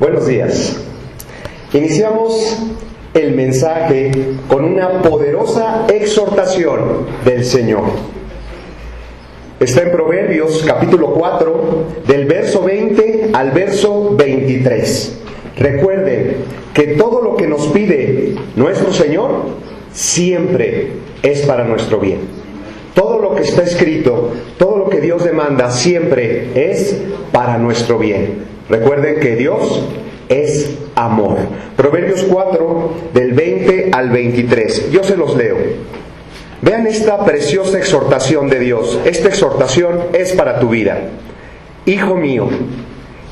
Buenos días. Iniciamos el mensaje con una poderosa exhortación del Señor. Está en Proverbios capítulo 4, del verso 20 al verso 23. Recuerden que todo lo que nos pide nuestro Señor siempre es para nuestro bien. Todo lo que está escrito, todo lo que Dios demanda siempre es para nuestro bien. Recuerden que Dios es amor. Proverbios 4, del 20 al 23. Yo se los leo. Vean esta preciosa exhortación de Dios. Esta exhortación es para tu vida. Hijo mío,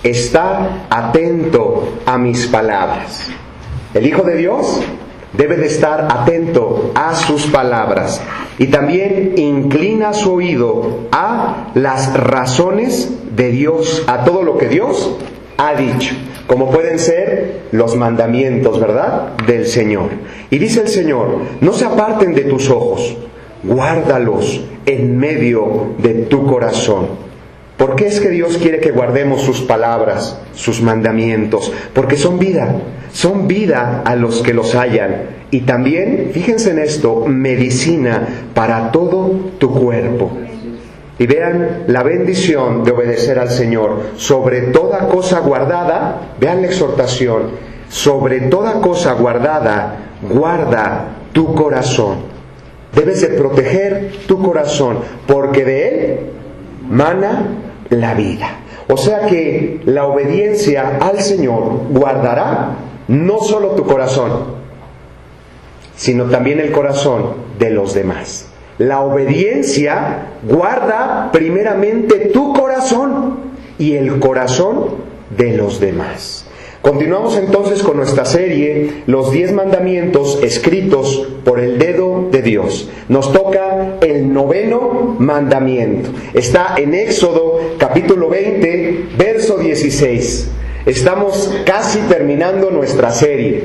está atento a mis palabras. El Hijo de Dios debe de estar atento a sus palabras y también inclina su oído a las razones de Dios, a todo lo que Dios ha dicho, como pueden ser los mandamientos, ¿verdad?, del Señor. Y dice el Señor: no se aparten de tus ojos, guárdalos en medio de tu corazón. ¿Por qué es que Dios quiere que guardemos sus palabras, sus mandamientos? Porque son vida a los que los hallan. Y también, fíjense en esto, medicina para todo tu cuerpo. Y vean la bendición de obedecer al Señor. Sobre toda cosa guardada, vean la exhortación, sobre toda cosa guardada, guarda tu corazón. Debes de proteger tu corazón, porque de él mana la vida. O sea que la obediencia al Señor guardará no solo tu corazón, sino también el corazón de los demás. La obediencia guarda primeramente tu corazón y el corazón de los demás. Continuamos entonces con nuestra serie, los 10 mandamientos escritos por el dedo de Dios. Nos toca el 9º mandamiento. Está en Éxodo capítulo 20, verso 16. Estamos casi terminando nuestra serie.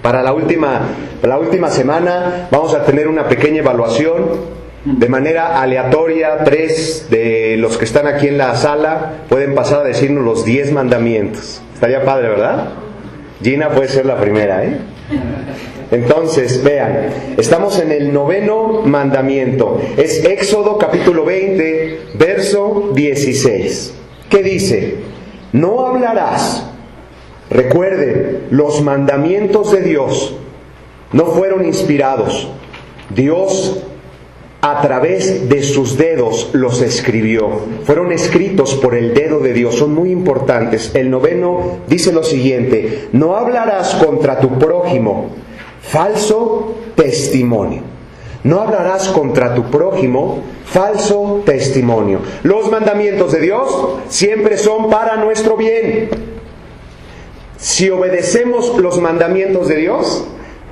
Para la última semana vamos a tener una pequeña evaluación. De manera aleatoria, 3 de los que están aquí en la sala pueden pasar a decirnos los 10 mandamientos. Estaría padre, ¿verdad? Gina puede ser la primera, ¿eh? Entonces, vean, estamos en el 9º mandamiento. Es Éxodo capítulo 20, verso 16. ¿Qué dice? No hablarás. Recuerden, los mandamientos de Dios no fueron inspirados. Dios, a través de sus dedos, los escribió. Fueron escritos por el dedo de Dios. Son muy importantes. El 9º dice lo siguiente: no hablarás contra tu prójimo falso testimonio. No hablarás contra tu prójimo falso testimonio. Los mandamientos de Dios siempre son para nuestro bien. Si obedecemos los mandamientos de Dios,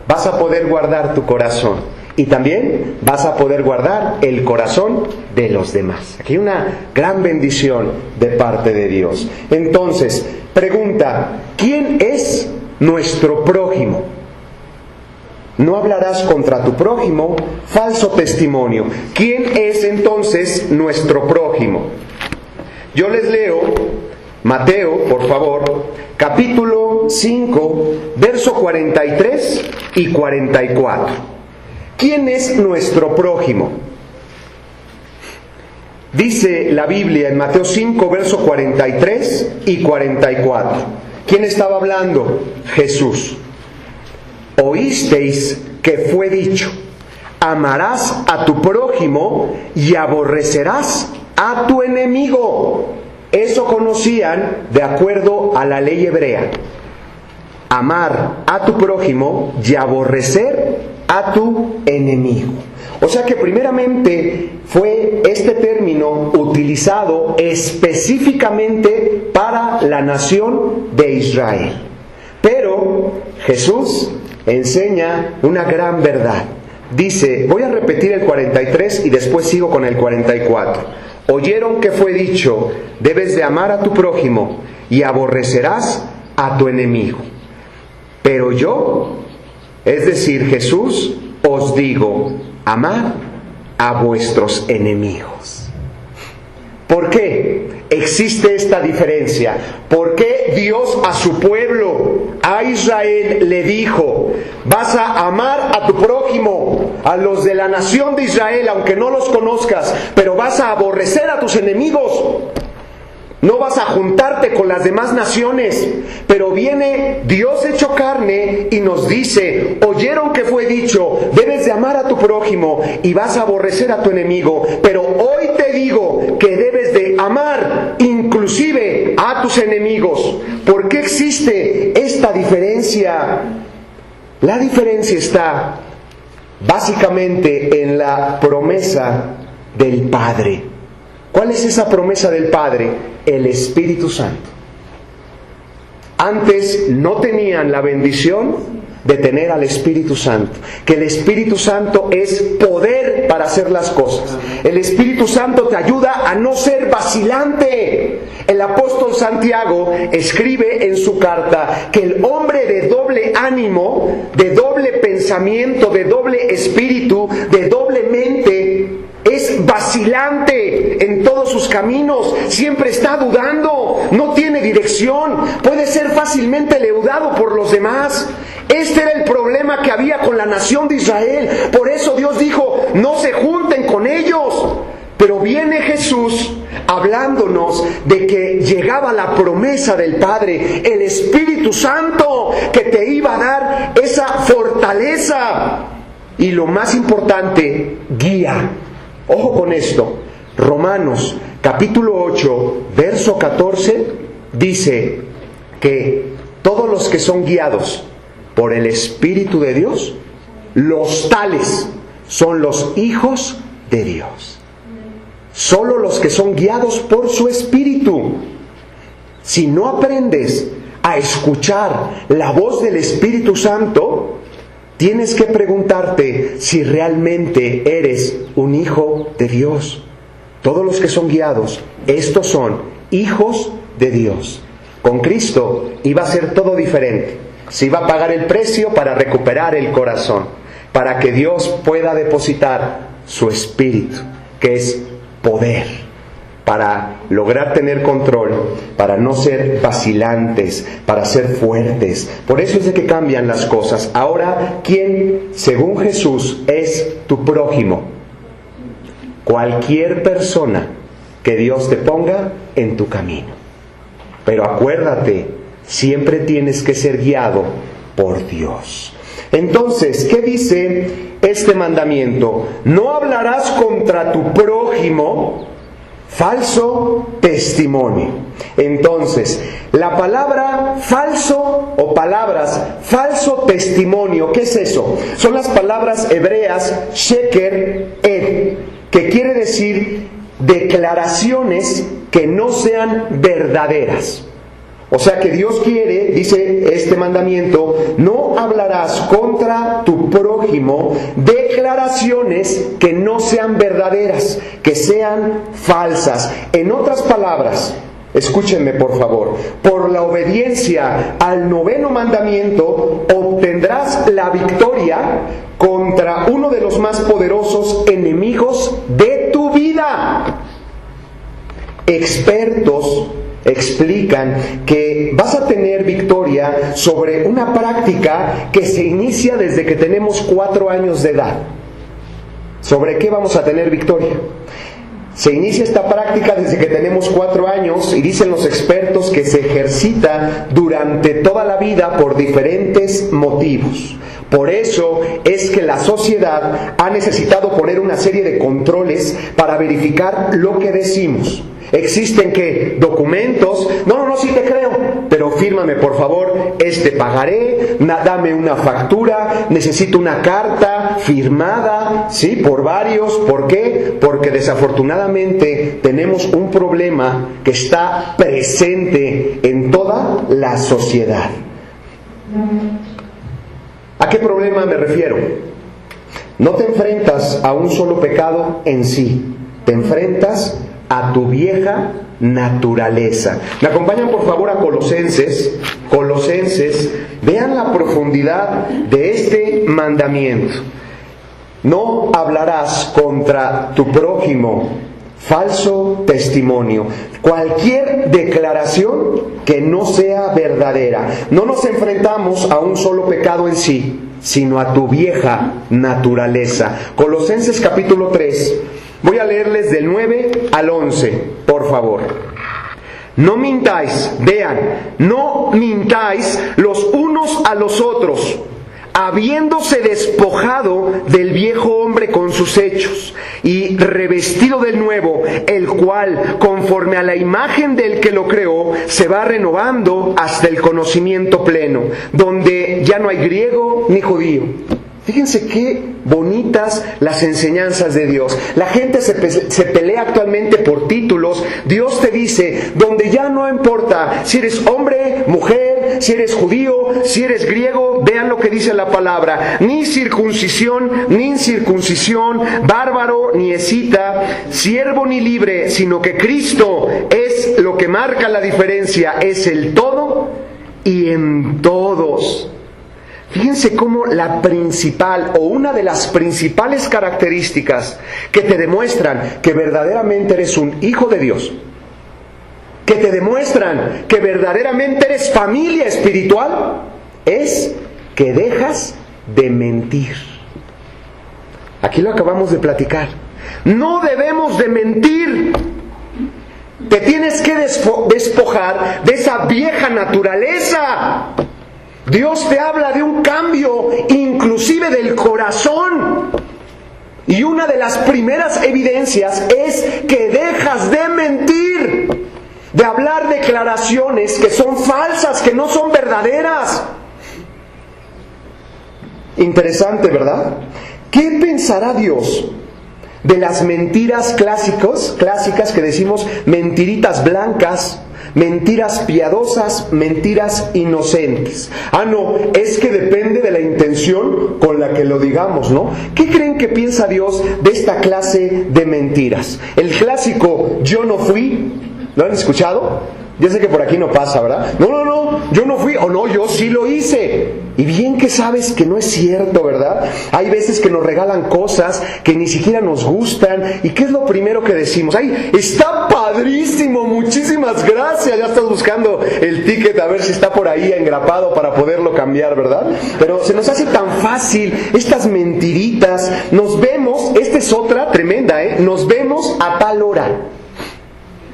vas a poder guardar tu corazón. Y también vas a poder guardar el corazón de los demás. Aquí hay una gran bendición de parte de Dios. Entonces, pregunta: ¿quién es nuestro prójimo? No hablarás contra tu prójimo falso testimonio. ¿Quién es entonces nuestro prójimo? Yo les leo Mateo, por favor, capítulo 5, verso 43 y 44. ¿Quién es nuestro prójimo? Dice la Biblia en Mateo 5, verso 43 y 44. ¿Quién estaba hablando? Jesús. Oísteis que fue dicho: amarás a tu prójimo y aborrecerás a tu enemigo. Eso conocían de acuerdo a la ley hebrea. Amar a tu prójimo y aborrecer a tu enemigo. O sea que primeramente fue este término utilizado específicamente para la nación de Israel. Pero Jesús enseña una gran verdad. Dice, voy a repetir el 43 y después sigo con el 44. Oyeron que fue dicho: debes de amar a tu prójimo y aborrecerás a tu enemigo. Pero yo, es decir, Jesús, os digo: amad a vuestros enemigos. ¿Por qué existe esta diferencia? ¿Por qué Dios a su pueblo, a Israel, le dijo: vas a amar a tu prójimo, a los de la nación de Israel, aunque no los conozcas, pero vas a aborrecer a tus enemigos? No vas a juntarte con las demás naciones. Pero viene Dios hecho carne y nos dice: oyeron que fue dicho, debes de amar a tu prójimo y vas a aborrecer a tu enemigo. Pero hoy te digo que debes de amar inclusive a tus enemigos. ¿Por qué existe esta diferencia? La diferencia está básicamente en la promesa del Padre. ¿Cuál es esa promesa del Padre? El Espíritu Santo. Antes no tenían la bendición de tener al Espíritu Santo. Que el Espíritu Santo es poder para hacer las cosas. El Espíritu Santo te ayuda a no ser vacilante. El apóstol Santiago escribe en su carta que el hombre de doble ánimo, de doble pensamiento, de doble espíritu, de doble mente, es vacilante en todos sus caminos, siempre está dudando, no tiene dirección, puede ser fácilmente leudado por los demás. Este era el problema que había con la nación de Israel. Por eso Dios dijo: no se junten con ellos. Pero viene Jesús hablándonos de que llegaba la promesa del Padre, el Espíritu Santo, que te iba a dar esa fortaleza. Y lo más importante, guía. Ojo con esto. Romanos capítulo 8, verso 14, dice que todos los que son guiados por el Espíritu de Dios, los tales son los hijos de Dios. Solo los que son guiados por su Espíritu. Si no aprendes a escuchar la voz del Espíritu Santo, tienes que preguntarte si realmente eres un hijo de Dios. Todos los que son guiados, estos son hijos de Dios. Con Cristo iba a ser todo diferente. Se iba a pagar el precio para recuperar el corazón, para que Dios pueda depositar su Espíritu, que es poder, para lograr tener control, para no ser vacilantes, para ser fuertes. Por eso es de que cambian las cosas. Ahora, ¿quién, según Jesús, es tu prójimo? Cualquier persona que Dios te ponga en tu camino. Pero acuérdate, siempre tienes que ser guiado por Dios. Entonces, ¿qué dice este mandamiento? No hablarás contra tu prójimo falso testimonio. Entonces, la palabra falso o palabras falso testimonio, ¿qué es eso? Son las palabras hebreas sheker ed, que quiere decir declaraciones que no sean verdaderas. O sea que Dios quiere, dice este mandamiento, no hablarás contra tu prójimo declaraciones que no sean verdaderas, que sean falsas. En otras palabras, escúchenme por favor, por la obediencia al 9º mandamiento obtendrás la victoria contra uno de los más poderosos enemigos de tu vida. Expertos explican que vas a tener victoria sobre una práctica que se inicia desde que tenemos 4 años de edad. ¿Sobre qué vamos a tener victoria? Se inicia esta práctica desde que tenemos 4 años y dicen los expertos que se ejercita durante toda la vida por diferentes motivos. Por eso es que la sociedad ha necesitado poner una serie de controles para verificar lo que decimos. Existen ¿qué? Documentos. No, sí te creo, pero fírmame por favor este pagaré, dame una factura, necesito una carta firmada, ¿sí? Por varios. ¿Por qué? Porque desafortunadamente tenemos un problema que está presente en toda la sociedad. ¿A qué problema me refiero? No te enfrentas a un solo pecado en sí, te enfrentas a tu vieja naturaleza. ¿Me acompañan por favor a Colosenses? Colosenses, vean la profundidad de este mandamiento. No hablarás contra tu prójimo falso testimonio, cualquier declaración que no sea verdadera. No nos enfrentamos a un solo pecado en sí, sino a tu vieja naturaleza. Colosenses capítulo 3, voy a leerles del 9 al 11, por favor. No mintáis, vean, no mintáis los unos a los otros, habiéndose despojado del viejo hombre con sus hechos y revestido del nuevo, el cual, conforme a la imagen del que lo creó, se va renovando hasta el conocimiento pleno, donde ya no hay griego ni judío. Fíjense qué bonitas las enseñanzas de Dios. La gente se pelea actualmente por títulos. Dios te dice, donde ya no importa si eres hombre, mujer, si eres judío, si eres griego, vean lo que dice la palabra. Ni circuncisión, ni incircuncisión, bárbaro, ni escita, siervo ni libre, sino que Cristo es lo que marca la diferencia, es el todo y en todos. Fíjense cómo la principal o una de las principales características que te demuestran que verdaderamente eres un hijo de Dios, que te demuestran que verdaderamente eres familia espiritual, es que dejas de mentir. Aquí lo acabamos de platicar. No debemos de mentir. Te tienes que despojar de esa vieja naturaleza. Dios te habla de un cambio, inclusive del corazón. Y una de las primeras evidencias es que dejas de mentir, de hablar declaraciones que son falsas, que no son verdaderas. Interesante, ¿verdad? ¿Qué pensará Dios de las mentiras clásicas que decimos mentiritas blancas, mentiras piadosas, mentiras inocentes? Ah, no, es que depende de la intención con la que lo digamos, ¿no? ¿Qué creen que piensa Dios de esta clase de mentiras? El clásico, yo no fui, ¿lo han escuchado? Ya sé que por aquí no pasa, ¿verdad? No, yo no fui, o no, yo sí lo hice. Y bien que sabes que no es cierto, ¿verdad? Hay veces que nos regalan cosas que ni siquiera nos gustan. ¿Y qué es lo primero que decimos? ¡Ay, está padrísimo! Muchísimas gracias. Ya estás buscando el ticket a ver si está por ahí engrapado para poderlo cambiar, ¿verdad? Pero se nos hace tan fácil estas mentiritas. Nos vemos, esta es otra tremenda, nos vemos a tal hora.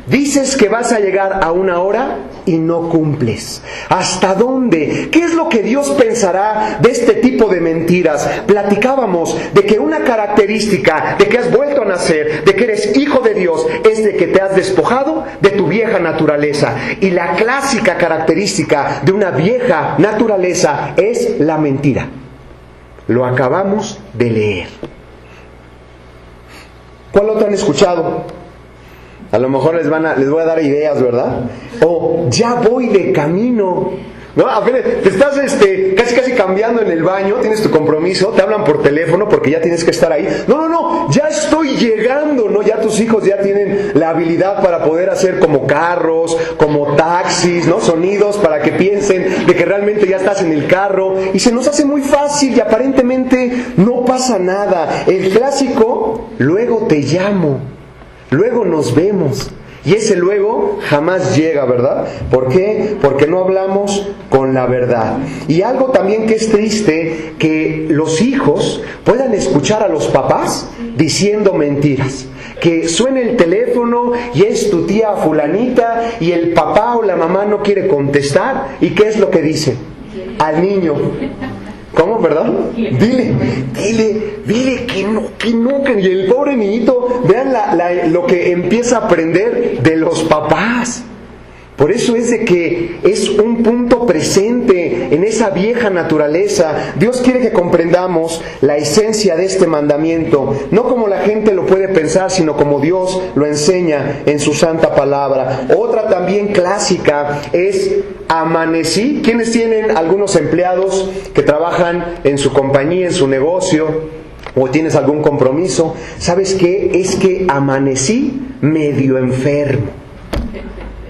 Dices que vas a llegar a una hora y no cumples. ¿Hasta dónde? ¿Qué es lo que Dios pensará de este tipo de mentiras? Platicábamos de que una característica de que has vuelto a nacer, de que eres hijo de Dios, es de que te has despojado de tu vieja naturaleza. Y la clásica característica de una vieja naturaleza es la mentira. Lo acabamos de leer. ¿Cuál otro han escuchado? A lo mejor les voy a dar ideas, ¿verdad? O ya voy de camino, ¿no? Apenas te estás casi cambiando en el baño, tienes tu compromiso, te hablan por teléfono porque ya tienes que estar ahí. No, ya estoy llegando, ¿no? Ya tus hijos ya tienen la habilidad para poder hacer como carros, como taxis, ¿no? Sonidos para que piensen de que realmente ya estás en el carro. Y se nos hace muy fácil y aparentemente no pasa nada. El clásico, luego te llamo. Luego nos vemos. Y ese luego jamás llega, ¿verdad? ¿Por qué? Porque no hablamos con la verdad. Y algo también que es triste, que los hijos puedan escuchar a los papás diciendo mentiras. Que suene el teléfono y es tu tía fulanita y el papá o la mamá no quiere contestar. ¿Y qué es lo que dice? Al niño. ¿Cómo, perdón? Dile que no. Y el pobre niñito, vean lo que empieza a aprender de los papás. Por eso es de que es un punto presente en esa vieja naturaleza. Dios quiere que comprendamos la esencia de este mandamiento, no como la gente lo puede pensar, sino como Dios lo enseña en su santa palabra. Otra también clásica es amanecí. ¿Quiénes tienen algunos empleados que trabajan en su compañía, en su negocio, o tienes algún compromiso? ¿Sabes qué? Es que amanecí medio enfermo.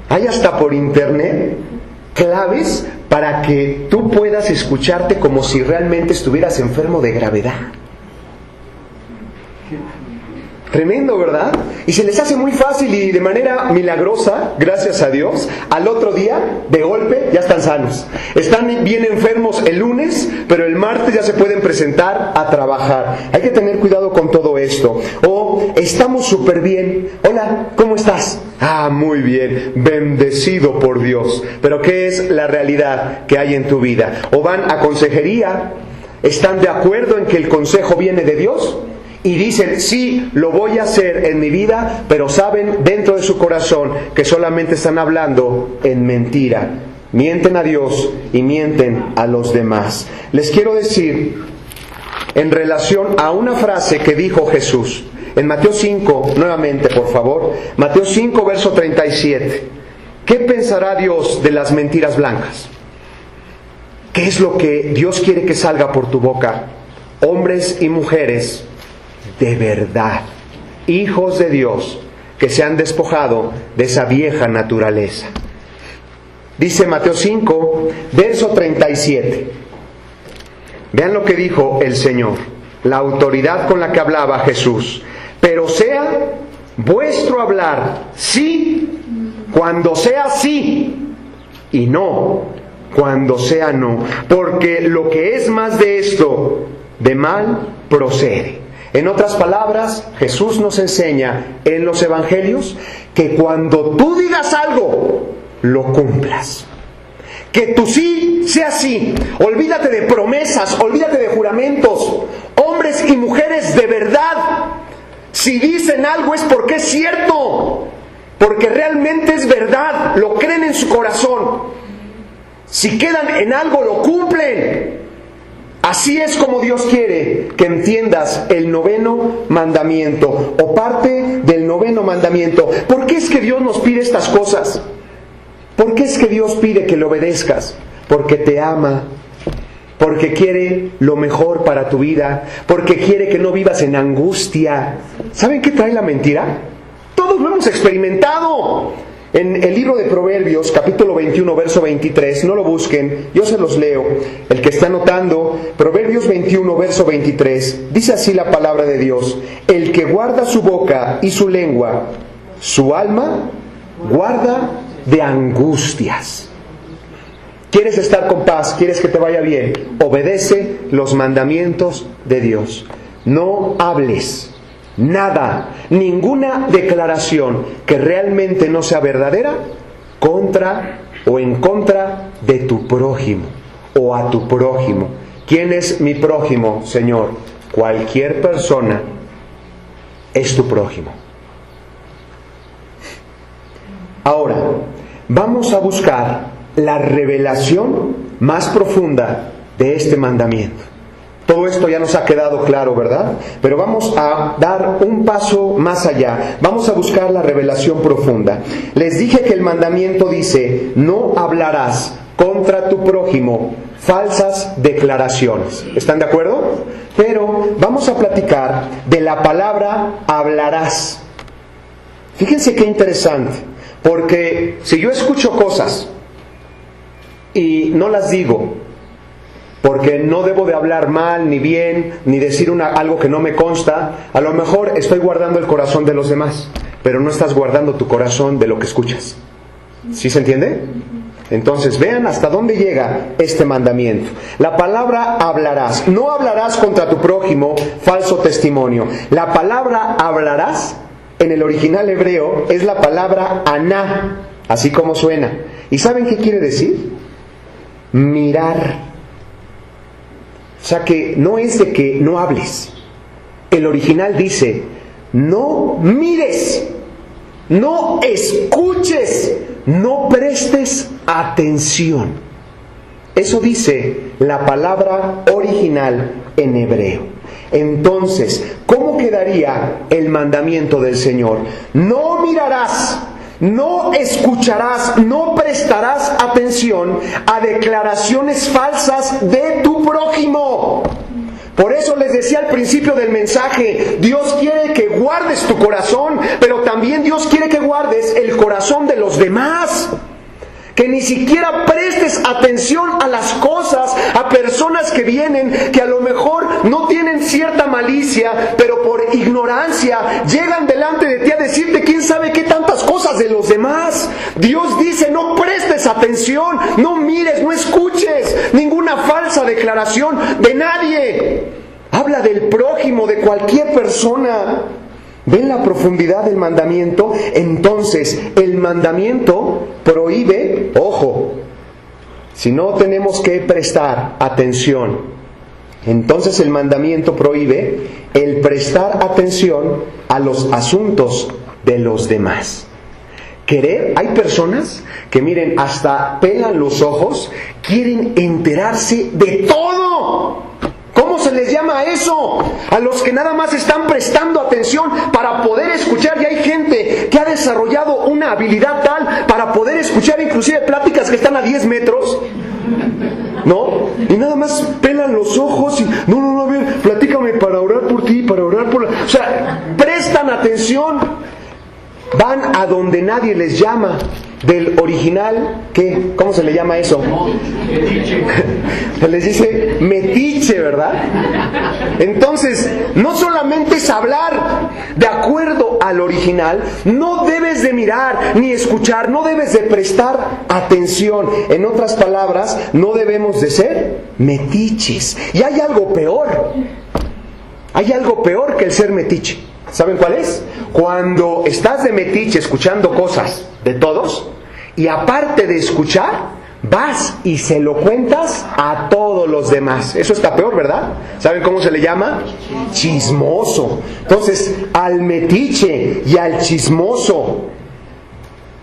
Hay hasta por internet claves para que tú puedas escucharte como si realmente estuvieras enfermo de gravedad. Tremendo, ¿verdad? Y se les hace muy fácil y de manera milagrosa, gracias a Dios, al otro día, de golpe, ya están sanos. Están bien enfermos el lunes, pero el martes ya se pueden presentar a trabajar. Hay que tener cuidado con todo esto. O estamos súper bien. Hola, ¿cómo estás? Ah, muy bien, bendecido por Dios. Pero ¿qué es la realidad que hay en tu vida? O van a consejería, están de acuerdo en que el consejo viene de Dios y dicen, sí, lo voy a hacer en mi vida, pero saben dentro de su corazón que solamente están hablando en mentira. Mienten a Dios y mienten a los demás. Les quiero decir, en relación a una frase que dijo Jesús, en Mateo 5, nuevamente por favor, Mateo 5, verso 37. ¿Qué pensará Dios de las mentiras blancas? ¿Qué es lo que Dios quiere que salga por tu boca? Hombres y mujeres de verdad, hijos de Dios, que se han despojado de esa vieja naturaleza. Dice Mateo 5, verso 37. Vean lo que dijo el Señor, la autoridad con la que hablaba Jesús. Pero sea vuestro hablar sí, cuando sea sí, y no, cuando sea no, porque lo que es más de esto, de mal procede. En otras palabras, Jesús nos enseña en los evangelios que cuando tú digas algo, lo cumplas. Que tu sí sea sí. Olvídate de promesas, olvídate de juramentos. Hombres y mujeres de verdad, si dicen algo es porque es cierto, porque realmente es verdad, lo creen en su corazón. Si quedan en algo, lo cumplen. Así es como Dios quiere que entiendas el 9º mandamiento, o parte del 9º mandamiento. ¿Por qué es que Dios nos pide estas cosas? ¿Por qué es que Dios pide que le obedezcas? Porque te ama, porque quiere lo mejor para tu vida, porque quiere que no vivas en angustia. ¿Saben qué trae la mentira? Todos lo hemos experimentado. En el libro de Proverbios, capítulo 21, verso 23, no lo busquen, yo se los leo. El que está anotando, Proverbios 21, verso 23, dice así la palabra de Dios: el que guarda su boca y su lengua, su alma guarda de angustias. ¿Quieres estar con paz? ¿Quieres que te vaya bien? Obedece los mandamientos de Dios. No hables nada, ninguna declaración que realmente no sea verdadera contra o en contra de tu prójimo o a tu prójimo. ¿Quién es mi prójimo, Señor? Cualquier persona es tu prójimo. Ahora, vamos a buscar la revelación más profunda de este mandamiento. Todo esto ya nos ha quedado claro, ¿verdad? Pero vamos a dar un paso más allá. Vamos a buscar la revelación profunda. Les dije que el mandamiento dice: no hablarás contra tu prójimo falsas declaraciones. ¿Están de acuerdo? Pero vamos a platicar de la palabra hablarás. Fíjense qué interesante. Porque si yo escucho cosas y no las digo, porque no debo de hablar mal, ni bien, ni decir algo que no me consta, a lo mejor estoy guardando el corazón de los demás, pero no estás guardando tu corazón de lo que escuchas. ¿Sí se entiende? Entonces vean hasta dónde llega este mandamiento. La palabra hablarás. No hablarás contra tu prójimo falso testimonio. La palabra hablarás en el original hebreo es la palabra aná, así como suena. ¿Y saben qué quiere decir? Mirar. O sea que no es de que no hables. El original dice: no mires, no escuches, no prestes atención. Eso dice la palabra original en hebreo. Entonces, ¿cómo quedaría el mandamiento del Señor? No mirarás, no escucharás, no prestarás atención a declaraciones falsas de tu prójimo. Por eso les decía al principio del mensaje, Dios quiere que guardes tu corazón, pero también Dios quiere que guardes el corazón de los demás. Que ni siquiera prestes atención a las cosas, a personas que vienen, que a lo mejor no tienen cierta malicia, pero por ignorancia llegan delante de ti a decirte quién sabe qué tantas cosas de los demás. Dios dice, no prestes atención, no mires, no escuches ninguna falsa declaración de nadie. Habla del prójimo, de cualquier persona. ¿Ven la profundidad del mandamiento? Entonces, el mandamiento prohíbe, ojo, si no tenemos que prestar atención, entonces el mandamiento prohíbe el prestar atención a los asuntos de los demás. Hay personas que, miren, hasta pelan los ojos, quieren enterarse de todo. ¿Cómo se les llama eso? A los que nada más están prestando atención para poder escuchar. Y hay gente que ha desarrollado una habilidad tal para poder escuchar inclusive pláticas que están a 10 metros. ¿No? Y nada más pelan los ojos y no, a ver, platícame para orar por ti, para orar por la... O sea, prestan atención. Van a donde nadie les llama. Del original, ¿qué? ¿Cómo se le llama eso? Se les dice metiche, ¿verdad? Entonces, no solamente es hablar de acuerdo al original, no debes de mirar ni escuchar, no debes de prestar atención. En otras palabras, no debemos de ser metiches. Y hay algo peor. Hay algo peor que el ser metiche. ¿Saben cuál es? Cuando estás de metiche escuchando cosas de todos y aparte de escuchar, vas y se lo cuentas a todos los demás. Eso está peor, ¿verdad? ¿Saben cómo se le llama? Chismoso. Entonces, al metiche y al chismoso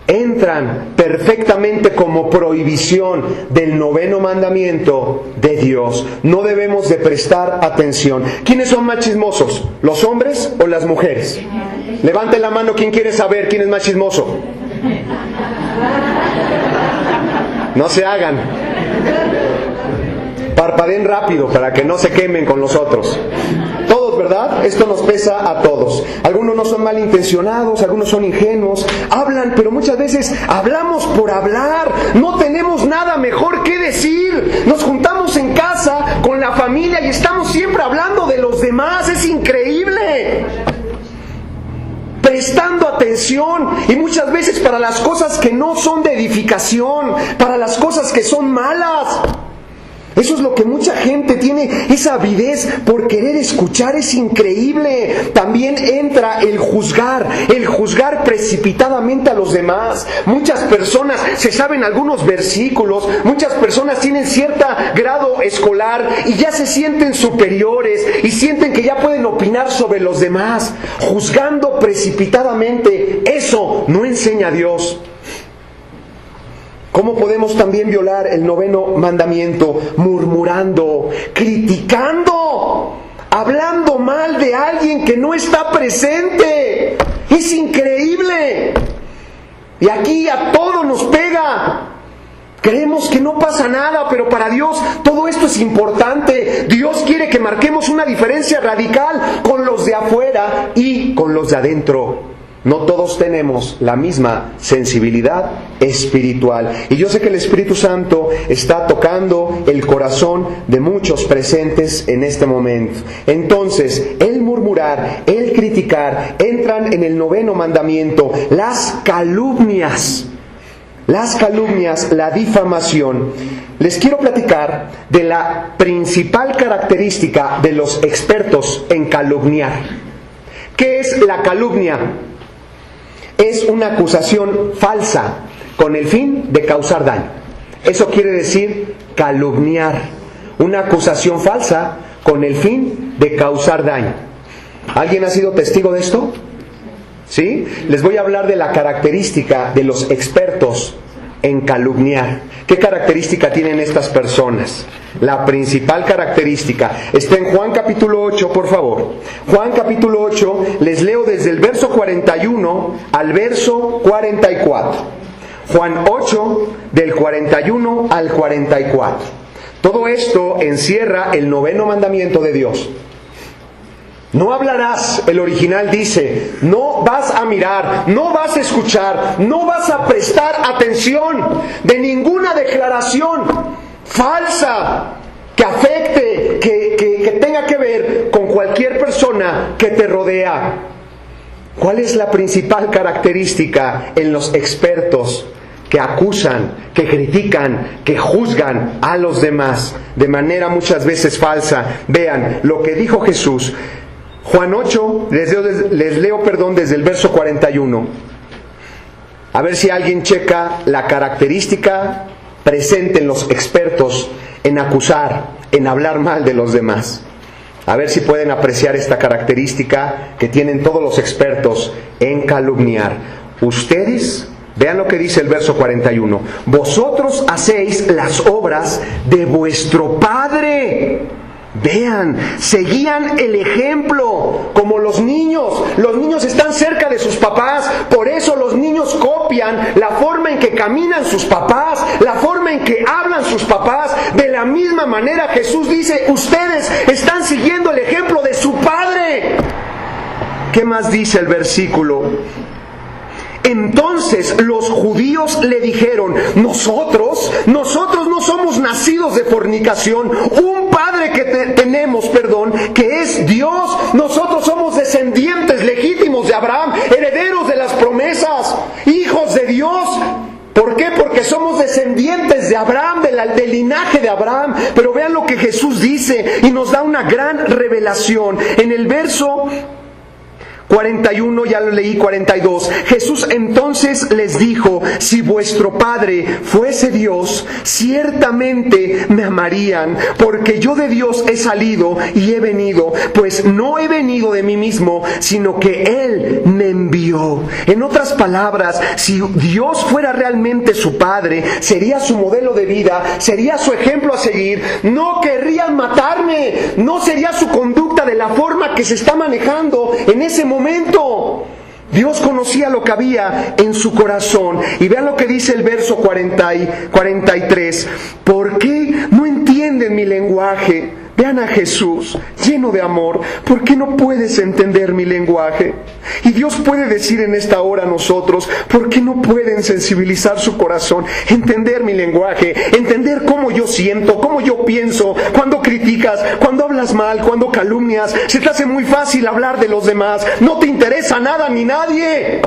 entran perfectamente como prohibición del 9º mandamiento de Dios. No debemos de prestar atención. ¿Quiénes son más chismosos? ¿Los hombres o las mujeres? Levanten la mano, ¿quién quiere saber quién es más chismoso? No se hagan. Parpadeen rápido para que no se quemen con los otros. Todos, ¿verdad? Esto nos pesa a todos. Algunos no son malintencionados, algunos son ingenuos. Hablan, pero muchas veces hablamos por hablar. No tenemos nada mejor que decir. Nos juntamos en casa con la familia y estamos siempre hablando de los demás. Es increíble. Prestando atención, y muchas veces para las cosas que no son de edificación, para las cosas que son malas. Eso es lo que mucha gente tiene, esa avidez por querer escuchar, es increíble. También entra el juzgar precipitadamente a los demás. Muchas personas se saben algunos versículos, muchas personas tienen cierto grado escolar y ya se sienten superiores y sienten que ya pueden opinar sobre los demás, juzgando precipitadamente. Eso no enseña a Dios. ¿Cómo podemos también violar el 9º mandamiento? Murmurando, criticando, hablando mal de alguien que no está presente. Es increíble. Y aquí a todos nos pega. Creemos que no pasa nada, pero para Dios todo esto es importante. Dios quiere que marquemos una diferencia radical con los de afuera y con los de adentro. No todos tenemos la misma sensibilidad espiritual. Y yo sé que el Espíritu Santo está tocando el corazón de muchos presentes en este momento. Entonces, el murmurar, el criticar, entran en el 9º mandamiento. Las calumnias, la difamación. Les quiero platicar de la principal característica de los expertos en calumniar. ¿Qué es la calumnia? Es una acusación falsa con el fin de causar daño. Eso quiere decir calumniar. Una acusación falsa con el fin de causar daño. ¿Alguien ha sido testigo de esto? ¿Sí? Les voy a hablar de la característica de los expertos en calumniar. ¿Qué característica tienen estas personas? La principal característica está en Juan capítulo 8, por favor. Juan capítulo 8, les leo desde el verso 41 al verso 44. Juan 8, del 41 al 44. Todo esto encierra el 9º mandamiento de Dios. No hablarás, el original dice, no vas a mirar, no vas a escuchar, no vas a prestar atención de ninguna declaración falsa que afecte, que tenga que ver con cualquier persona que te rodea. ¿Cuál es la principal característica en los expertos que acusan, que critican, que juzgan a los demás de manera muchas veces falsa? Vean lo que dijo Jesús. Juan 8, les leo desde el verso 41. A ver si alguien checa la característica presente en los expertos en acusar, en hablar mal de los demás. A ver si pueden apreciar esta característica que tienen todos los expertos en calumniar. Ustedes, vean lo que dice el verso 41. Vosotros hacéis las obras de vuestro Padre. Vean, seguían el ejemplo como los niños. Los niños están cerca de sus papás, por eso los niños copian la forma en que caminan sus papás, la forma en que hablan sus papás. De la misma manera Jesús dice, ustedes están siguiendo el ejemplo de su Padre. ¿Qué más dice el versículo? Entonces los judíos le dijeron, nosotros no somos nacidos de fornicación, un padre que tenemos, que es Dios. Nosotros somos descendientes legítimos de Abraham, herederos de las promesas, hijos de Dios. ¿Por qué? Porque somos descendientes de Abraham, del linaje de Abraham. Pero vean lo que Jesús dice y nos da una gran revelación. En el verso 41, ya lo leí, 42. Jesús entonces les dijo, si vuestro Padre fuese Dios, ciertamente me amarían, porque yo de Dios he salido y he venido, pues no he venido de mí mismo, sino que Él me envió. En otras palabras, si Dios fuera realmente su Padre, sería su modelo de vida, sería su ejemplo a seguir, no querrían matarme, no sería su conducta de la forma que se está manejando en ese momento. Dios conocía lo que había en su corazón. Y vean lo que dice el verso 43. ¿Por qué no entienden mi lenguaje? Vean a Jesús, lleno de amor. ¿Por qué no puedes entender mi lenguaje? Y Dios puede decir en esta hora a nosotros, ¿por qué no pueden sensibilizar su corazón? Entender mi lenguaje, entender cómo yo siento, cómo yo pienso, cuando criticas, cuando hablas mal, cuando calumnias. Se te hace muy fácil hablar de los demás, no te interesa nada ni nadie.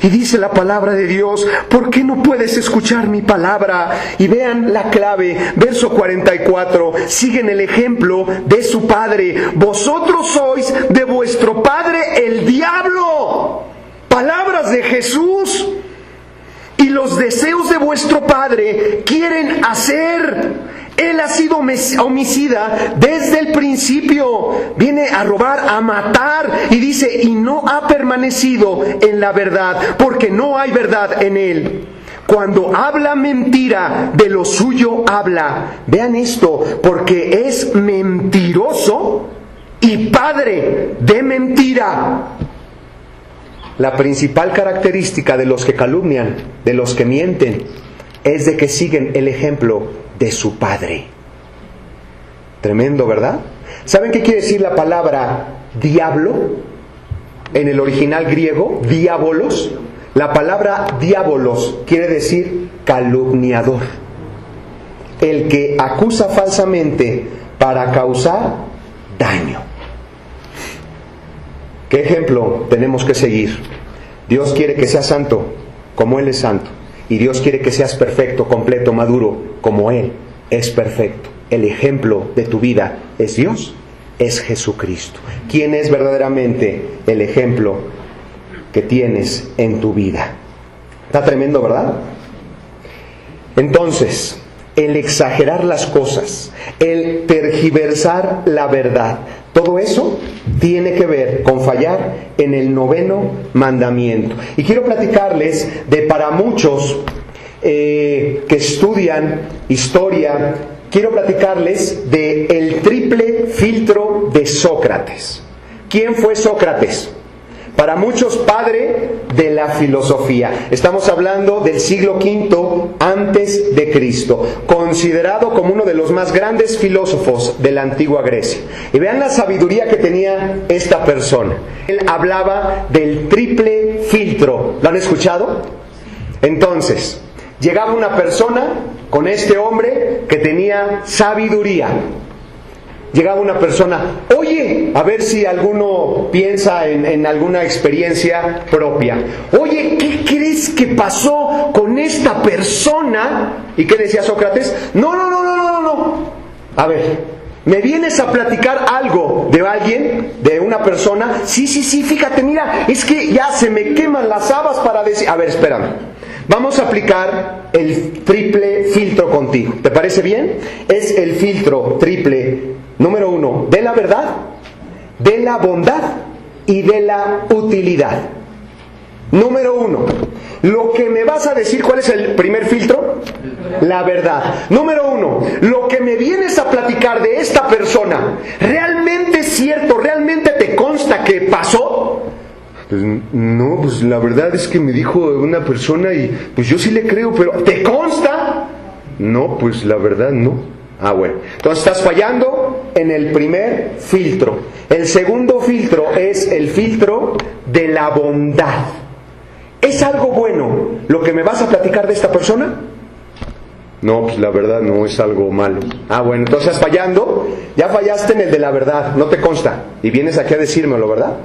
Y dice la palabra de Dios, ¿por qué no puedes escuchar mi palabra? Y vean la clave, verso 44, siguen el ejemplo de su padre. Vosotros sois de vuestro padre el diablo. Palabras de Jesús. Y los deseos de vuestro padre quieren hacer. Él ha sido homicida desde el principio. Viene a robar, a matar. Y dice, y no ha permanecido en la verdad, porque no hay verdad en él. Cuando habla mentira, de lo suyo habla. Vean esto, porque es mentiroso y padre de mentira. La principal característica de los que calumnian, de los que mienten, es de que siguen el ejemplo de su padre. Tremendo, ¿verdad? ¿Saben qué quiere decir la palabra diablo? En el original griego, diabolos. La palabra diabolos quiere decir calumniador. El que acusa falsamente para causar daño. ¿Qué ejemplo tenemos que seguir? Dios quiere que seas santo como Él es santo. Y Dios quiere que seas perfecto, completo, maduro, como Él es perfecto. El ejemplo de tu vida es Dios, es Jesucristo. ¿Quién es verdaderamente el ejemplo que tienes en tu vida? Está tremendo, ¿verdad? Entonces, el exagerar las cosas, el tergiversar la verdad, todo eso tiene que ver con fallar en el 9º mandamiento. Y quiero platicarles de, para muchos que estudian historia, quiero platicarles de el triple filtro de Sócrates. ¿Quién fue Sócrates? Para muchos, padre de la filosofía. Estamos hablando del siglo V antes de Cristo, considerado como uno de los más grandes filósofos de la antigua Grecia. Y vean la sabiduría que tenía esta persona. Él hablaba del triple filtro. ¿Lo han escuchado? Entonces, llegaba una persona con este hombre que tenía sabiduría. Llegaba una persona, oye, a ver si alguno piensa en alguna experiencia propia. Oye, ¿qué crees que pasó con esta persona? ¿Y qué decía Sócrates? No. A ver, ¿me vienes a platicar algo de alguien, de una persona? Sí, fíjate, mira, es que ya se me queman las habas para decir... A ver, espérame. Vamos a aplicar el triple filtro contigo. ¿Te parece bien? Es el filtro triple, número 1, de la verdad, de la bondad y de la utilidad. Número 1, lo que me vas a decir, ¿cuál es el primer filtro? La verdad. Número 1, lo que me vienes a platicar de esta persona, ¿realmente es cierto? ¿Realmente te consta que pasó? Pues no, pues la verdad es que me dijo una persona y pues yo sí le creo, pero ¿te consta? No, pues la verdad no. Ah, bueno. Entonces estás fallando en el primer filtro. El segundo filtro es el filtro de la bondad. ¿Es algo bueno lo que me vas a platicar de esta persona? No, pues la verdad no, es algo malo. Ah, bueno, entonces estás fallando. Ya fallaste en el de la verdad, no te consta. Y vienes aquí a decírmelo, ¿verdad?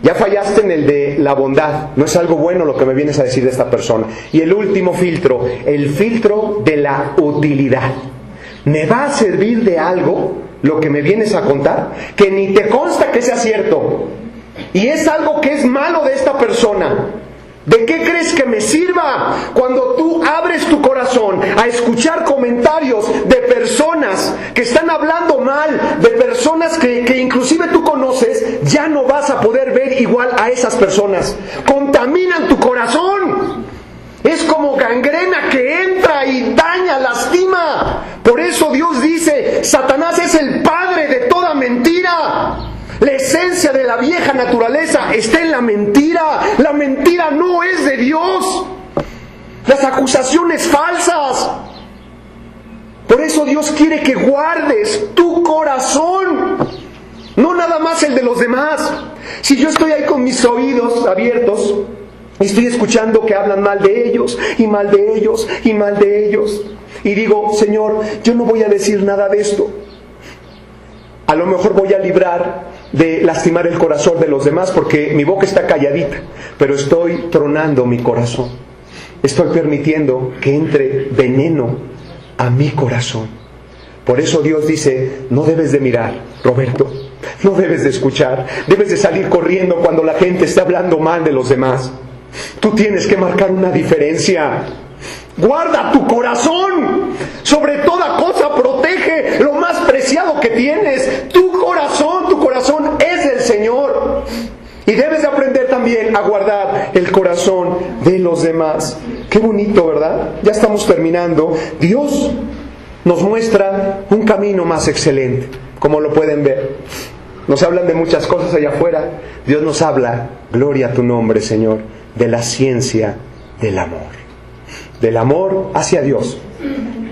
Ya fallaste en el de la bondad. No es algo bueno lo que me vienes a decir de esta persona. Y el último filtro, el filtro de la utilidad. ¿Me va a servir de algo lo que me vienes a contar? Que ni te consta que sea cierto. Y es algo que es malo de esta persona. ¿De qué crees que me sirva cuando tú abres tu corazón a escuchar comentarios de personas que están hablando mal, de personas que inclusive tú conoces? Ya no vas a poder ver igual a esas personas. Contaminan tu corazón. Es como gangrena que entra y daña, lastima. Por eso Dios dice, Satanás es el padre de toda mentira. La esencia de la vieja naturaleza está en la mentira. La mentira no es de Dios. Las acusaciones falsas. Por eso Dios quiere que guardes tu corazón. No nada más el de los demás. Si yo estoy ahí con mis oídos abiertos y estoy escuchando que hablan mal de ellos, y mal de ellos, y mal de ellos, y digo, Señor, yo no voy a decir nada de esto. A lo mejor voy a librar de lastimar el corazón de los demás porque mi boca está calladita, pero estoy tronando mi corazón. Estoy permitiendo que entre veneno a mi corazón. Por eso Dios dice, no debes de mirar, Roberto, no debes de escuchar, debes de salir corriendo cuando la gente esté hablando mal de los demás. Tú tienes que marcar una diferencia. Guarda tu corazón. Sobre toda cosa protege lo más preciado que tienes. Tu corazón es del Señor. Y debes de aprender también a guardar el corazón de los demás. Qué bonito, ¿verdad? Ya estamos terminando. Dios nos muestra un camino más excelente, como lo pueden ver. Nos hablan de muchas cosas allá afuera. Dios nos habla, gloria a tu nombre, Señor, de la ciencia del amor. Del amor hacia Dios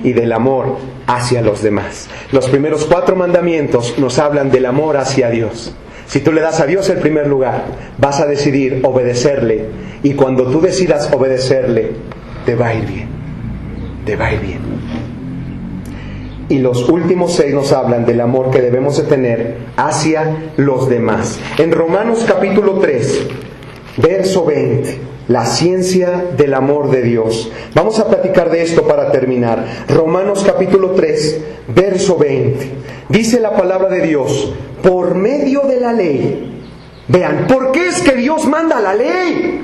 y del amor hacia los demás. Los primeros 4 mandamientos nos hablan del amor hacia Dios. Si tú le das a Dios el primer lugar, vas a decidir obedecerle. Y cuando tú decidas obedecerle, te va a ir bien. Te va a ir bien. Y los últimos 6 nos hablan del amor que debemos de tener hacia los demás. En Romanos capítulo 3, verso 20. La ciencia del amor de Dios. Vamos a platicar de esto para terminar. Romanos capítulo 3, verso 20. Dice la palabra de Dios, por medio de la ley. Vean, ¿por qué es que Dios manda la ley?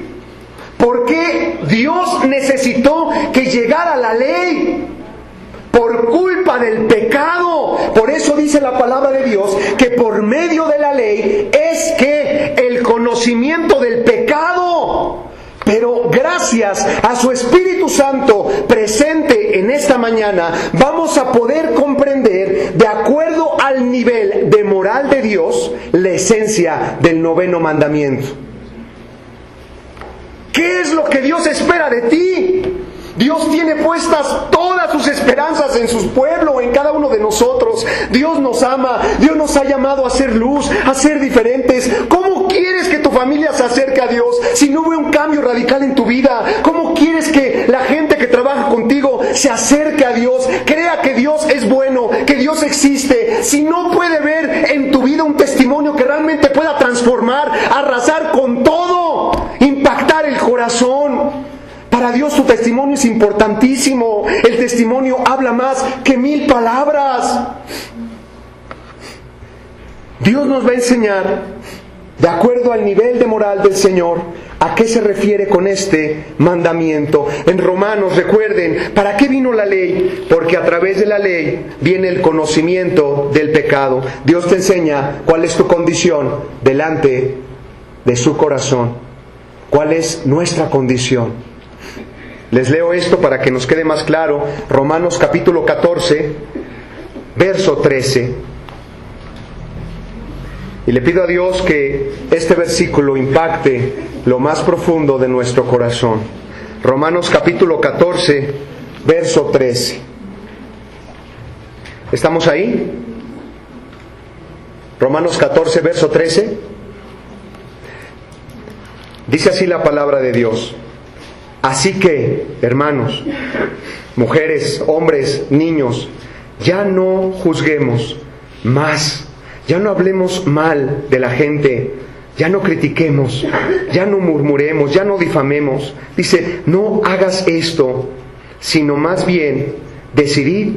¿Por qué Dios necesitó que llegara la ley? Por culpa del pecado. Por eso dice la palabra de Dios que por medio de la ley es que el conocimiento del pecado. Pero gracias a su Espíritu Santo presente en esta mañana, vamos a poder comprender, de acuerdo al nivel de moral de Dios, la esencia del 9º mandamiento. ¿Qué es lo que Dios espera de ti? Dios tiene puestas todas sus esperanzas en su pueblo, en cada uno de nosotros. Dios nos ama, Dios nos ha llamado a ser luz, a ser diferentes. ¿Cómo quieres que tu familia se acerque a Dios si no ve un cambio radical en tu vida? ¿Cómo quieres que la gente que trabaja contigo se acerque a Dios, crea que Dios es bueno, que Dios existe, si no puede ver en tu vida un testimonio que realmente pueda transformar, arrasar con todo, impactar el corazón? Para Dios tu testimonio es importantísimo. El testimonio habla más que 1000 palabras. Dios nos va a enseñar, de acuerdo al nivel de moral del Señor, a qué se refiere con este mandamiento. En Romanos, recuerden, ¿para qué vino la ley? Porque a través de la ley viene el conocimiento del pecado. Dios te enseña cuál es tu condición delante de su corazón. ¿Cuál es nuestra condición? Les leo esto para que nos quede más claro. Romanos capítulo 14, verso 13. Y le pido a Dios que este versículo impacte lo más profundo de nuestro corazón. Romanos capítulo 14, verso 13. ¿Estamos ahí? Romanos 14, verso 13. Dice así la palabra de Dios. Así que, hermanos, mujeres, hombres, niños, ya no juzguemos más, ya no hablemos mal de la gente, ya no critiquemos, ya no murmuremos, ya no difamemos. Dice, no hagas esto, sino más bien decidid,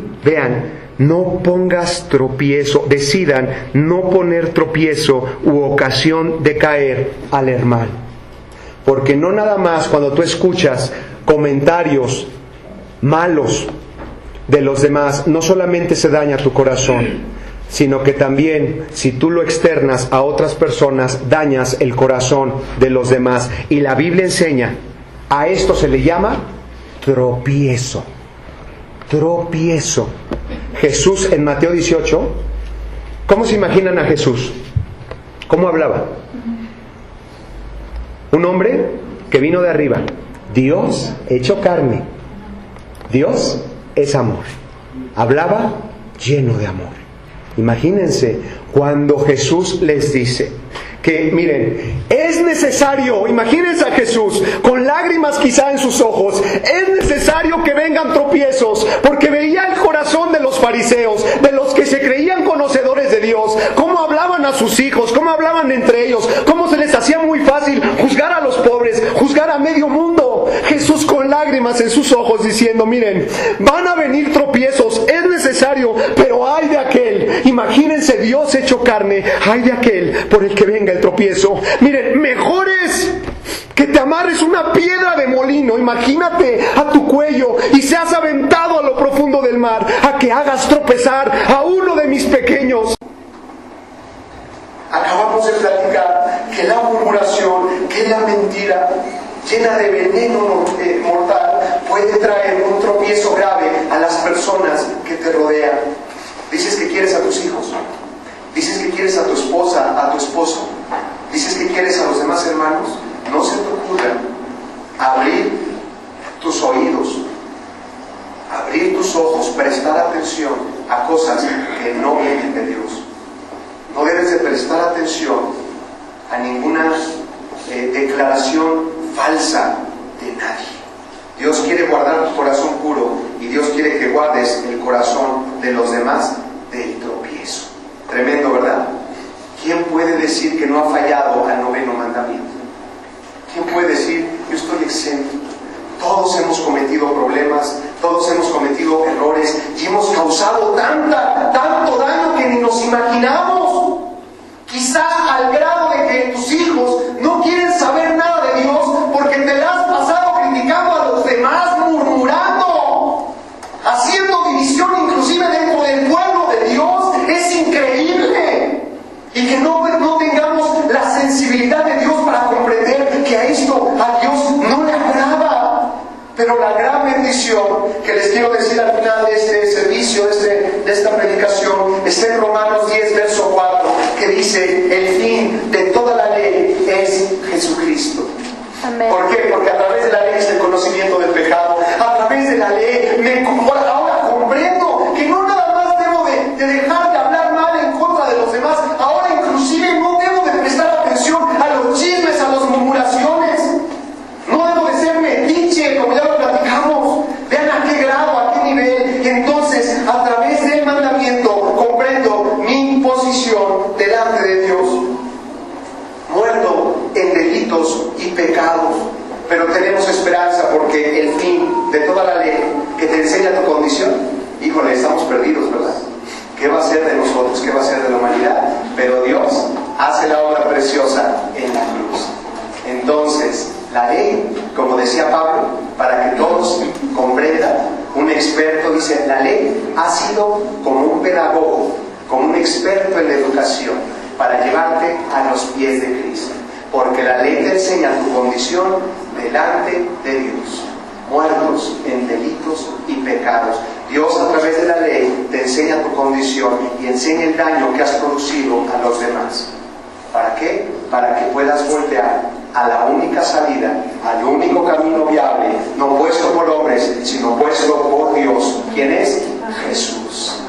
no pongas tropiezo, decidan no poner tropiezo u ocasión de caer al hermano. Porque no nada más cuando tú escuchas comentarios malos de los demás, no solamente se daña tu corazón, sino que también si tú lo externas a otras personas, dañas el corazón de los demás. Y la Biblia enseña, a esto se le llama tropiezo. Tropiezo. Jesús en Mateo 18, ¿cómo se imaginan a Jesús? ¿Cómo hablaba? Un hombre que vino de arriba, Dios hecho carne. Dios es amor. Hablaba lleno de amor. Imagínense cuando Jesús les dice que, miren, es necesario, imagínense a Jesús con lágrimas quizá en sus ojos, es necesario que vengan tropiezos, porque veía el corazón de los fariseos, de los que se creían conocedores de Dios, cómo hablaban a sus hijos, cómo hablaban entre ellos, cómo se les hacía muy fácil juzgar a los pobres, juzgar a medio mundo. Jesús con lágrimas en sus ojos diciendo, miren, van a venir tropiezos, es necesario, pero ay de aquel, imagínense Dios hecho carne, ay de aquel por el que venga el tropiezo. Miren, mejor es que te amarres una piedra de molino, imagínate, a tu cuello y seas aventado a lo profundo del mar, a que hagas tropezar a uno de mis pequeños. Acabamos de platicar que la murmuración, que la mentira llena de veneno mortal puede traer un tropiezo grave a las personas que te rodean. Dices que quieres a tus hijos, dices que quieres a tu esposa, a tu esposo, dices que quieres a los demás hermanos. No se te ocurra abrir tus oídos, abrir tus ojos, prestar atención a cosas que no vienen de Dios. No debes de prestar atención a ninguna declaración falsa de nadie. Dios quiere guardar tu corazón puro y Dios quiere que guardes el corazón de los demás del tropiezo. Tremendo, ¿verdad? ¿Quién puede decir que no ha fallado al 9º mandamiento? ¿Quién puede decir, yo estoy exento? Todos hemos cometido problemas, todos hemos cometido errores y hemos causado tanto daño que ni nos imaginamos. Quizá al grado de que tus hijos no quieren saber nada de Dios porque te la has pasado criticando a los demás, murmurando, haciendo división inclusive dentro del pueblo de Dios. Es increíble. Y que no tengamos la sensibilidad de Dios para comprender que a esto a Dios no le agrada. Pero la gran bendición que les quiero decir al final de este servicio, de esta predicación, está en Romanos 10, verso 4, que dice, el fin de toda la ley es Jesucristo. Amén. ¿Por qué? Porque a través de la ley es el conocimiento del pecado. A través de la ley ahora comprendo que no nada más debo de dejar de hablar mal en contra de los demás. Ahora inclusive no debo de prestar atención a los chismes, a las murmuraciones. No debo de ser metiche, como ya lo platicamos. Vean a qué grado, a qué nivel. Entonces, a través del mandamiento comprendo mi posición delante de Dios. Muerto en delitos y pecados, pero tenemos esperanza porque el fin de toda la ley que te enseña tu condición, híjole, estamos perdidos, ¿verdad? ¿Qué va a ser de nosotros? ¿Qué va a ser de la humanidad? Pero Dios hace la obra preciosa en la cruz. Entonces, la ley, como decía Pablo, para que todos comprendan, un experto dice, la ley ha sido como un pedagogo, como un experto en la educación, para llevarte a los pies de Cristo. Porque la ley te enseña tu condición delante de Dios. Muertos en delitos y pecados. Dios a través de la ley te enseña tu condición y enseña el daño que has producido a los demás. ¿Para qué? Para que puedas voltear a la única salida, al único camino viable, no puesto por hombres, sino puesto por Dios. ¿Quién es? Jesús.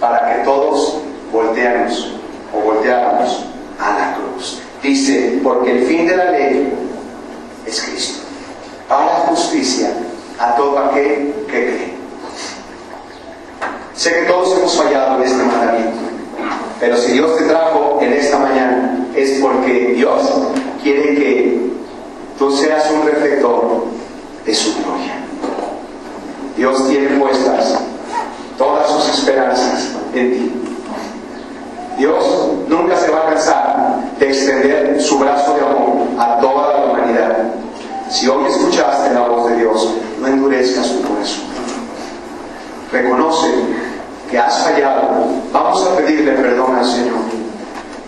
Para que todos volteáramos a la cruz. Dice, porque el fin de la ley es Cristo, para justicia a todo aquel que cree. Sé que todos hemos fallado en este mandamiento, pero si Dios te trajo en esta mañana, es porque Dios quiere que tú seas un reflector de su gloria. Dios tiene puestas todas sus esperanzas en ti. Dios nunca se va a cansar de extender su brazo de amor a toda la humanidad. Si hoy escuchaste la voz de Dios, no endurezcas tu corazón. Reconoce que has fallado. Vamos a pedirle perdón al Señor.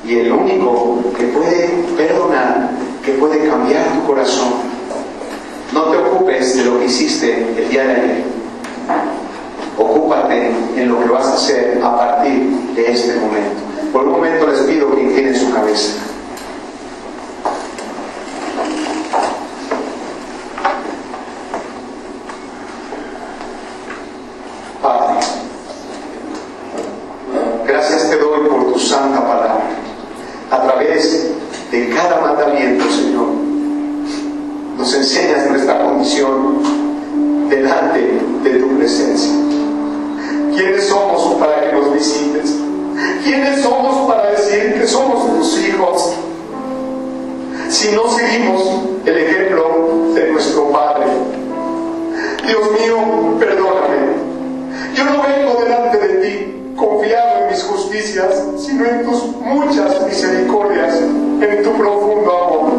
Y el único que puede perdonar, que puede cambiar tu corazón, no te ocupes de lo que hiciste el día de ayer. Ocúpate en lo que vas a hacer a partir de este momento. Por un momento les pido que inclinen su cabeza. Padre, gracias te doy por tu santa palabra. A través de cada mandamiento, Señor, nos enseñas nuestra condición delante de tu presencia. ¿Quiénes somos para que nos visites? ¿Quiénes somos para decir que somos tus hijos? Si no seguimos el ejemplo de nuestro Padre. Dios mío, perdóname. Yo no vengo delante de ti confiado en mis justicias, sino en tus muchas misericordias, en tu profundo amor.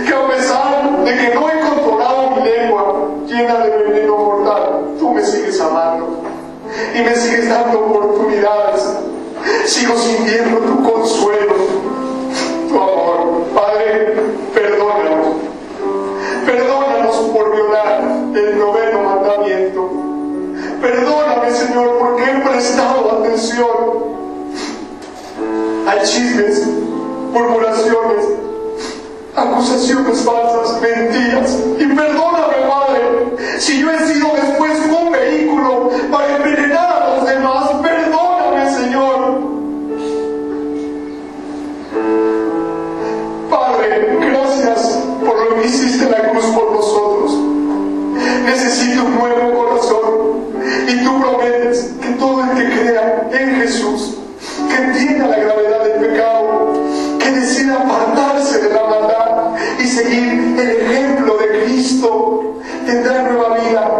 Que a pesar de que no he controlado mi lengua llena de veneno mortal, tú me sigues amando y me sigues dando oportunidades. Sigo sintiendo tu consuelo, tu amor. Padre, perdónanos. Perdónanos por violar el 9º mandamiento. Perdóname, Señor, porque he prestado atención a chismes, murmuraciones, acusaciones falsas, mentiras. Y perdóname, Padre, si yo he sido después un vehículo para envenenar a los demás. Perdóname, Señor. Padre, gracias por lo que hiciste en la cruz por nosotros. Necesito un nuevo corazón. Y tú prometes que todo el que crea en Jesús, que entienda la gravedad del pecado, que decida apartarse de la maldad y seguir el ejemplo de Cristo, tendrá nueva vida,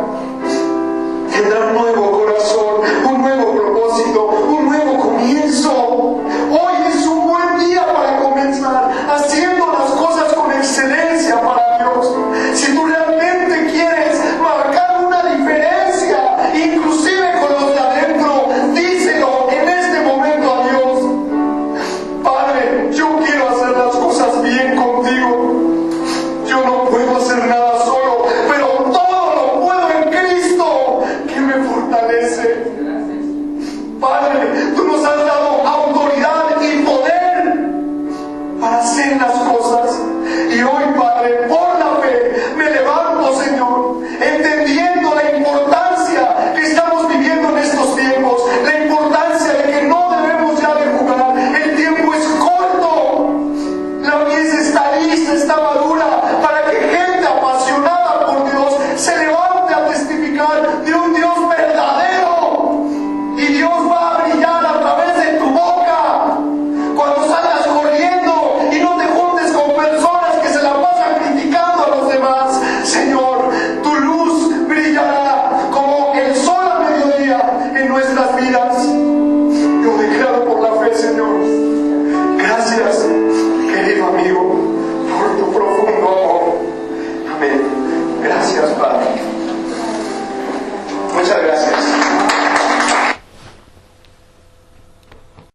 tendrá un nuevo corazón, un nuevo propósito, un nuevo comienzo. Hoy es un buen día para comenzar haciendo las cosas con excelencia para Dios. Si tú realmente quieres marcar una diferencia, inclusive con los de adentro, díselo en este momento a Dios. Padre, yo quiero hacer las cosas bien contigo. Yo no puedo hacer nada solo, pero todo lo puedo en Cristo que me fortalece.